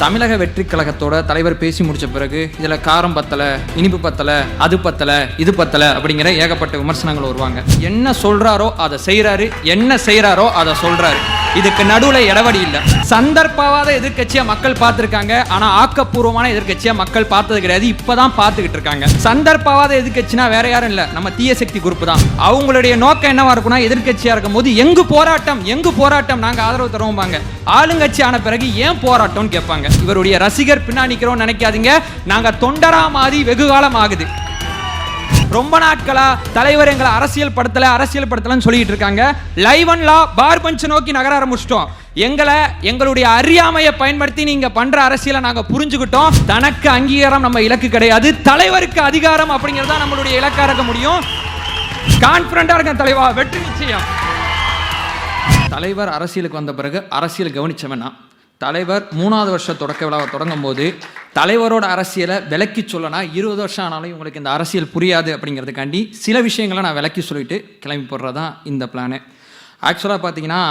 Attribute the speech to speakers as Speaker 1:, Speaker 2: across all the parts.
Speaker 1: தமிழக வெற்றி கழகத்தோட தலைவர் பேசி முடிச்ச பிறகு இதுல காரம் பத்தல, இனிப்பு பத்தல, அது பத்தல, இது பத்தல அப்படிங்கிற ஏகப்பட்ட விமர்சனங்கள் வருவாங்க. என்ன சொல்றாரோ அதை செய்யறாரு, என்ன செய்யறாரோ அதை சொல்றாரு. இதுக்கு நடுவுல இடவடி இல்ல. சந்தர்ப்பவாத எதிர்கட்சியா மக்கள் பார்த்திருக்காங்க, ஆனா ஆக்கப்பூர்வமான எதிர்கட்சியா மக்கள் பார்த்தது கிடையாது. இப்பதான் பார்த்துக்கிட்டு இருக்காங்க. சந்தர்ப்பவாத எதிர்கட்சினா வேற யாரும் இல்ல, நம்ம தீய சக்தி குரூப் தான். அவங்களுடைய நோக்கம் என்னவா இருக்கும்னா, எதிர்கட்சியா இருக்கும் போது எங்கு போராட்டம் நாங்க ஆதரவு தருவோம்பாங்க. ஆளுங்கட்சி ஆன பிறகு ஏன் போராட்டம்னு கேட்பாங்க. இவருடைய ரசிகர் பின்னா நிக்கிறோம் நினைக்காதீங்க. நாங்க தொண்டரா மாறி வெகு காலம் ஆகுது. ரொம்ப நாட்களா தலைவர் எங்களை அரசியல் படுத்தலன்னு சொல்லிட்டு இருக்காங்க. லைவ் அண்ட் லா பார் பஞ்ச் நோக்கி நகர ஆரம்பிச்சிட்டோம். எங்களுடைய அறியாமையை பயன்படுத்தி நீங்க பண்ற அரசியலை நாங்க புரிஞ்சுக்கிட்டோம். தனக்கு அங்கீகாரம் நம்ம இலக்கு கிடையாது, தலைவருக்கு அதிகாரம் அப்படிங்கறத நம்மளுடைய இலக்கா இருக்க முடியும். கான்பிடண்டா இருக்க தலைவா, வெற்றி நிச்சயம். தலைவர் அரசியலுக்கு வந்த பிறகு அரசியல் கவனிச்சவனா, தலைவர் 3வது வருஷ தொடக்க விழாவை தொடங்கும் போது தலைவரோட அரசியலை விளக்கி சொல்லனா 20 வருஷம் ஆனாலும் இவங்களுக்கு இந்த அரசியல் புரியாது அப்படிங்கிறதுக்காண்டி சில விஷயங்களை நான் விளக்கி சொல்லிட்டு கிளம்பி போடுறதான் இந்த பிளானு. ஆக்சுவலாக பார்த்தீங்கன்னா,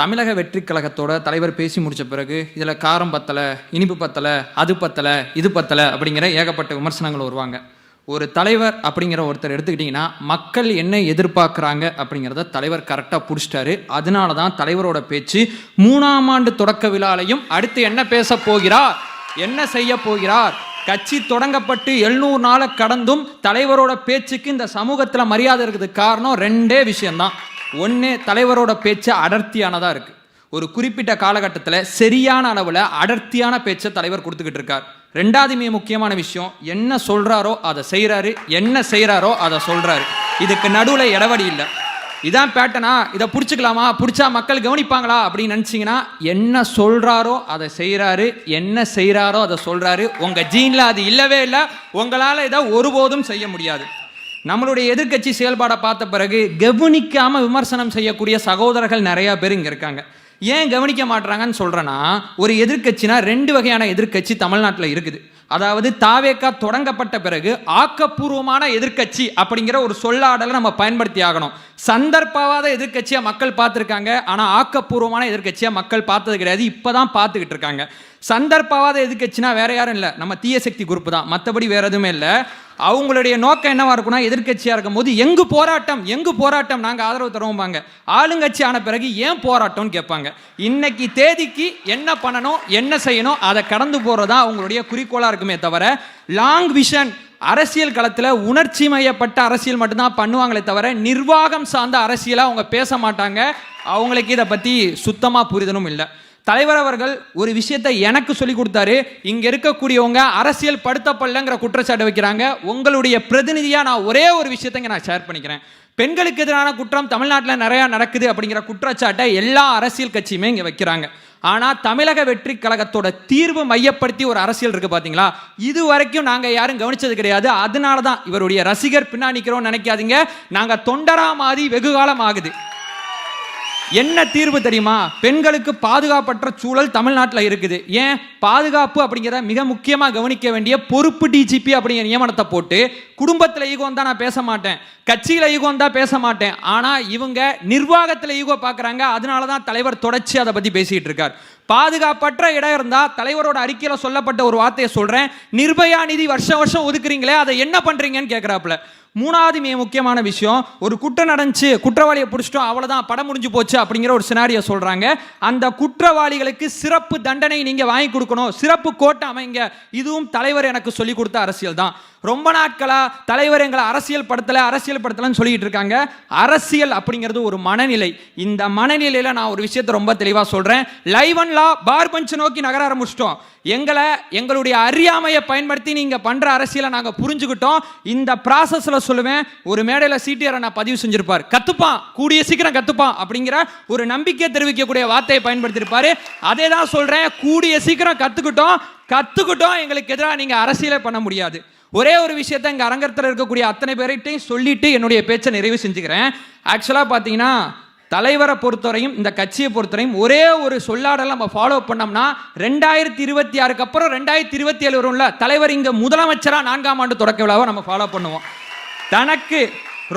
Speaker 1: தமிழக வெற்றி கழகத்தோட தலைவர் பேசி முடித்த பிறகு இதில் காரம் பத்தலை, இனிப்பு பத்தலை, அது பத்தலை, இது பத்தலை அப்படிங்கிற ஏகப்பட்ட விமர்சனங்கள் வருவாங்க. ஒரு தலைவர் அப்படிங்கிற ஒருத்தர் எடுத்துக்கிட்டிங்கன்னா, மக்கள் என்ன எதிர்பார்க்குறாங்க அப்படிங்கிறத தலைவர் கரெக்டாக பிடிச்சிட்டாரு. அதனால தான் தலைவரோட பேச்சு 3ஆம் ஆண்டு தொடக்க விழாலையும் அடுத்து என்ன பேச போகிறார், என்ன செய்ய போகிறார், கட்சி தொடங்கப்பட்டு 700 நாளை கடந்தும் தலைவரோட பேச்சுக்கு இந்த சமூகத்தில் மரியாதை இருக்கிறதுக்கு காரணம் 2 விஷயம்தான். ஒன்று, தலைவரோட பேச்சு அடர்த்தியானதாக இருக்குது. ஒரு குறிப்பிட்ட காலகட்டத்தில் சரியான அளவில் அடர்த்தியான பேச்சை தலைவர் கொடுத்துக்கிட்டு இருக்கார். 2வது மிக முக்கியமான விஷயம், என்ன சொல்றாரோ அதை செய்யறாரு, என்ன செய்யறாரோ அதை சொல்றாரு. இதுக்கு நடுவில் இடவடி இல்லை. இதான் பேட்டனா, இதை பிடிச்சிக்கலாமா, பிடிச்சா மக்கள் கவனிப்பாங்களா அப்படின்னு நினச்சிங்கன்னா, என்ன சொல்றாரோ அதை செய்யறாரு, என்ன செய்யறாரோ அதை சொல்றாரு. உங்க ஜீன்ல அது இல்லவே இல்லை. உங்களால் இதை ஒருபோதும் செய்ய முடியாது. நம்மளுடைய எதிர்கட்சி செயல்பாடை பார்த்த பிறகு கவனிக்காம விமர்சனம் செய்யக்கூடிய சகோதரர்கள் நிறைய பேர் இங்கே இருக்காங்க. ஏன் கவனிக்க மாட்டாங்கன்னு சொல்றேன்னா, ஒரு எதிர்கட்சினா 2 வகையான எதிர்கட்சி தமிழ்நாட்டில் இருக்குது. அதாவது தாவேகா தொடங்கப்பட்ட பிறகு ஆக்கப்பூர்வமான எதிர்கட்சி அப்படிங்கிற ஒரு சொல்லாடலை நம்ம பயன்படுத்தி ஆகணும். சந்தர்ப்பவாத எதிர்கட்சியா மக்கள் பார்த்துருக்காங்க, ஆனால் ஆக்கப்பூர்வமான எதிர்கட்சியா மக்கள் பார்த்தது கிடையாது. இப்பதான் பார்த்துக்கிட்டு இருக்காங்க. சந்தர்ப்பவாத எதிர்கட்சினா வேற யாரும் இல்லை, நம்ம தீய சக்தி குரூப் தான். மற்றபடி வேற எதுவுமே இல்லை. அவங்களுடைய நோக்கம் என்னவா இருக்கும்னா, எதிர்கட்சியா இருக்கும் போது எங்கு போராட்டம் நாங்க ஆதரவு தருவோம்பாங்க. ஆளுங்கட்சி ஆன பிறகு ஏன் போராட்டம்னு கேட்பாங்க. இன்னைக்கு தேதிக்கு என்ன பண்ணணும், என்ன செய்யணும், அதை கடந்து போறதா அவங்களுடைய குறிக்கோளா இருக்குமே தவிர, லாங் விஷன் அரசியல் களத்தில் உணர்ச்சி மையப்பட்ட அரசியல் மட்டும்தான் பண்ணுவாங்களே தவிர நிர்வாகம் சார்ந்த அரசியலை அவங்க பேச மாட்டாங்க. அவங்களுக்கு இதை பற்றி சுத்தமாக புரிதலும் இல்லை. தலைவர் அவர்கள் ஒரு விஷயத்தை எனக்கு சொல்லி கொடுத்தாரு. இங்க இருக்கக்கூடியவங்க அரசியல் படுத்தப்படலங்கிற குற்றச்சாட்டு வைக்கிறாங்க. உங்களுடைய பிரதிநிதியா நான் ஒரே ஒரு விஷயத்தை நான் ஷேர் பண்ணிக்கிறேன். பெண்களுக்கு எதிரான குற்றம் தமிழ்நாட்டில் நிறைய நடக்குது அப்படிங்கிற குற்றச்சாட்டை எல்லா அரசியல் கட்சியுமே இங்க வைக்கிறாங்க. ஆனா தமிழக வெற்றி கழகத்தோட தீர்வு மையப்படுத்தி ஒரு அரசியல் இருக்கு பாத்தீங்களா, இது வரைக்கும் நாங்க யாரும் கவனிச்சது கிடையாது. அதனாலதான் இவருடைய ரசிகர் பின்னா நிக்கிறோம் நினைக்காதீங்க. நாங்க தொண்டரா மாறி வெகு காலம் ஆகுது. என்ன தீர்வு தெரியுமா? பெண்களுக்கு பாதுகாப்பற்ற சூழல் தமிழ்நாட்டில் இருக்குது. ஏன் பாதுகாப்பு அப்படிங்கிறத மிக முக்கியமாக கவனிக்க வேண்டிய பொறுப்பு டிஜிபி அப்படிங்கிற நியமனத்தை போட்டு, குடும்பத்தில் ஈகோ தான் நான் பேச மாட்டேன், கட்சியில் ஈகோ தான் பேச மாட்டேன், ஆனால் இவங்க நிர்வாகத்தில் ஈகோ பார்க்குறாங்க. அதனால தான் தலைவர் தொடர்ச்சி அதை பற்றி பேசிகிட்டு இருக்கார். பாதுகாப்பற்ற இடம் இருந்தால் தலைவரோட அறிக்கையில் சொல்லப்பட்ட ஒரு வார்த்தையை சொல்கிறேன், நிர்பயா நிதி வருஷம் ஒதுக்குறீங்களே, அதை என்ன பண்ணுறீங்கன்னு கேட்குறாப்புல. 3வது மிக முக்கியமான விஷயம், ஒரு குற்றம் நடந்துச்சு, குற்றவாளியை பிடிச்சிட்டோம், அவ்வளோதான், படம் முடிஞ்சு போச்சு அப்படிங்கிற ஒரு சினாரியை சொல்கிறாங்க. அந்த குற்றவாளிகளுக்கு சிறப்பு தண்டனை நீங்கள் வாங்கி கொடுக்கணும், சிறப்பு கோட்டை அமைங்க. இதுவும் தலைவர் எனக்கு சொல்லி கொடுத்த அரசியல் தான். ரொம்ப நாட்களா தலைவர் எங்களை அரசியல் படுத்தலன்னு சொல்லிட்டு இருக்காங்க. அரசியல் அப்படிங்கிறது ஒரு மனநிலை. இந்த மனநிலையில நான் ஒரு விஷயத்தை ரொம்ப தெளிவா சொல்றேன். லைவ் அண்ட் லா பார் பஞ்ச் நோக்கி நகர ஆரம்பிச்சிட்டோம். எங்களுடைய அறியாமையை பயன்படுத்தி நீங்க பண்ற அரசியலை நாங்க புரிஞ்சுக்கிட்டோம். இந்த ப்ராசஸ்ல சொல்லுவேன், ஒரு மேடையில் சிடிஆர் நான் பதிவு செஞ்சிருப்பார், கத்துப்பான், கூடிய சீக்கிரம் கத்துப்பான் அப்படிங்கிற ஒரு நம்பிக்கை தெரிவிக்கக்கூடிய வார்த்தையை பயன்படுத்தியிருப்பாரு. அதே தான் சொல்றேன், கூடிய சீக்கிரம் கத்துக்கிட்டோம். எங்களுக்கு எதிராக நீங்க அரசியலை பண்ண முடியாது. ஒரே ஒரு விஷயத்தை இங்கே அரங்கத்தில் இருக்கக்கூடிய அத்தனை பேர்கிட்டையும் சொல்லிட்டு என்னுடைய பேச்சை நிறைவு செஞ்சுக்கிறேன். ஆக்சுவலாக பார்த்தீங்கன்னா, தலைவரை பொறுத்தவரையும் இந்த கட்சியை பொறுத்தவரையும் ஒரே ஒரு சொல்லாடலை நம்ம ஃபாலோ பண்ணோம்னா, 2026 அப்புறம் 2027 வரும்ல, தலைவர் இங்கே முதலமைச்சராக 4ஆம் ஆண்டு தொடக்க விழாவை நம்ம ஃபாலோ பண்ணுவோம். தனக்கு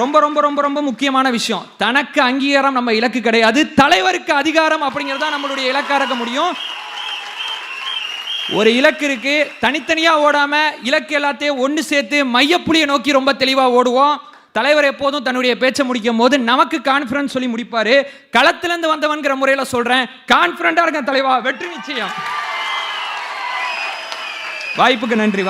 Speaker 1: ரொம்ப ரொம்ப ரொம்ப ரொம்ப முக்கியமான விஷயம், தனக்கு அங்கீகாரம் நம்ம இலக்கு கிடையாது, தலைவருக்கு அதிகாரம் அப்படிங்கிறதா நம்மளுடைய இலக்கா இருக்க முடியும். ஒரு இலக்கு இருக்கு, தனித்தனியா ஓடாம இலக்கு எல்லாத்தையும் ஒன்று சேர்த்து மையப்புள்ளியை நோக்கி ரொம்ப தெளிவா ஓடுவோம். தலைவர் எப்போதும் தன்னுடைய பேச்சை முடிக்கும் போது நமக்கு கான்ஃபிடன்ஸ் சொல்லி முடிப்பாரு. களத்திலிருந்து வந்தவன்கிற முறையில சொல்றேன், கான்ஃபிடண்டா இருக்க தலைவா, வெற்றி நிச்சயம். வாய்ப்புக்கு நன்றி.